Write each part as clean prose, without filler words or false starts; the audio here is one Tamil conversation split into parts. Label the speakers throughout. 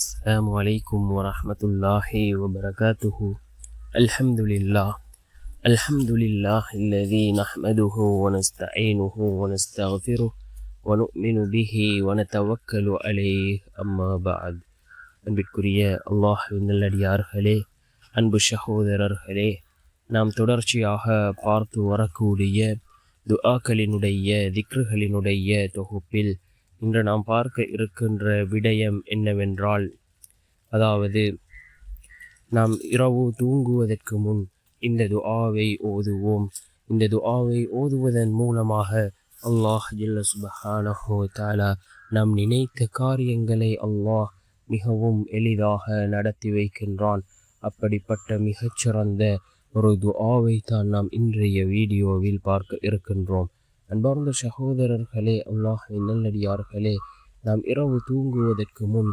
Speaker 1: السلام عليكم ورحمة الله وبركاته. الحمد لله الذي نحمده ونستعينه ونستغفره ونؤمن به ونتوكل عليه. أما بعد. அன்பிற்குரிய அல்லாஹ்வின் நல்லடியார்களே, அன்பு சகோதரர்களே, நாம் தொடர்ச்சியாக பார்த்து வரக்கூடிய துஆக்களினுடைய திக்ருகளினுடைய தொகுப்பில் இன்று நாம் பார்க்க இருக்கின்ற விடயம் என்னவென்றால், அதாவது நாம் இரவு தூங்குவதற்கு முன் இந்த துஆவை ஓதுவோம். இந்த துஆவை ஓதுவதன் மூலமாக அல்லாஹ் ஜல்ல சுப்ஹானஹு வ தஆலா நாம் நினைத்த காரியங்களை அல்லாஹ் மிகவும் எளிதாக நடத்தி வைக்கின்றான். அப்படிப்பட்ட மிகச்சிறந்த ஒரு துஆவை தான் நாம் இன்றைய வீடியோவில் பார்க்க இருக்கின்றோம். அன்பார்ந்த சகோதரர்களே, அல்லாஹ்வின் நல்லடியார்களே, நாம் இரவு தூங்குவதற்கு முன்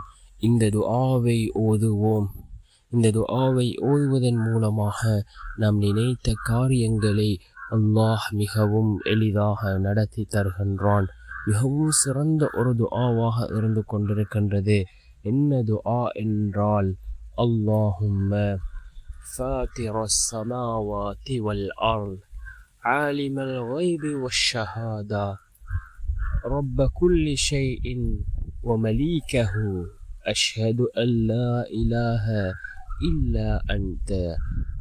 Speaker 1: இந்த துஆவை ஓதுவோம். இந்த துஆவை ஓதுவதன் மூலமாக நாம் நினைத்த காரியங்களை அல்லாஹ் மிகவும் எளிதாக நடத்தி தருகின்றான். மிகவும் சிறந்த ஒரு துஆவாக இருந்து கொண்டிருக்கின்றது. என்ன துஆ என்றால், அல்லாஹும்ம ஃபாத்திரஸ் ஸமாவாதி வல் அர்த் عالم الغيب والشهادة رب كل شيء ومليكه أشهد أن لا إله إلا أنت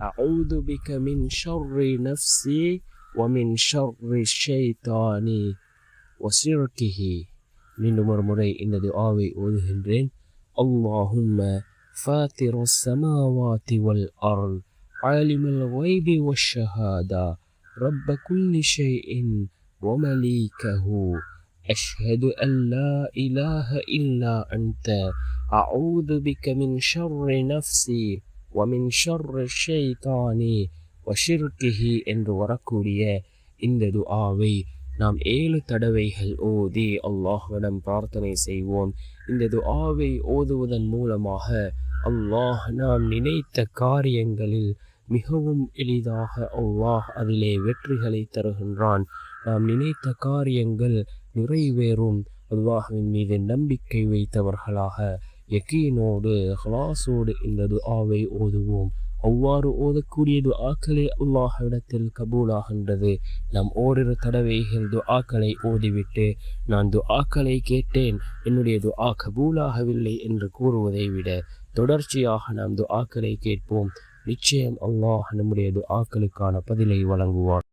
Speaker 1: أعوذ بك من شر نفسي ومن شر الشيطان وشركه. மீண்டும் ஒரு முறை இந்த துஆவை ஓதுகின்றேன். اللهم فاطر السماوات والأرض عالم الغيب والشهادة رب كل شيء ومليكه أشهد أن لا إله إلا أنت أعوذ بك من شر نفسي ومن شر الشيطان وشركه என்று வரக்கூடிய இந்த துஆவை நாம் 7 தடவைகள் ஓதி அல்லாஹ்விடம் பிரார்த்தனை செய்வோம். இந்த துஆவை ஓதுவதன் மூலமாக அல்லாஹ் நாம் நினைத்த காரியங்களில் மிகவும் எளிதாக அல்லாஹ் அதிலே வெற்றிகளை தருகின்றான். நாம் நினைத்த காரியங்கள் நிறைவேறும். அல்லாஹ்வின் மீது நம்பிக்கை வைத்தவர்களாக யகீனோடு இஹ்லாஸோடு இந்த துஆவை ஓதுவோம். அவ்வாறு ஓதக்கூடிய துஆக்களே அல்லாஹ்விடத்தில் கபூலாகின்றது. நாம் ஓரிரு தடவைகள் துஆக்களை ஓதிவிட்டு நான் துஆக்களை கேட்டேன், என்னுடைய துஆ கபூலாகவில்லை என்று கூறுவதை விட தொடர்ச்சியாக நாம் துஆக்களை கேட்போம். நிச்சயம் அல்லாஹ் நம்முடைய துஆக்களுக்கான பதிலை வழங்குவார்.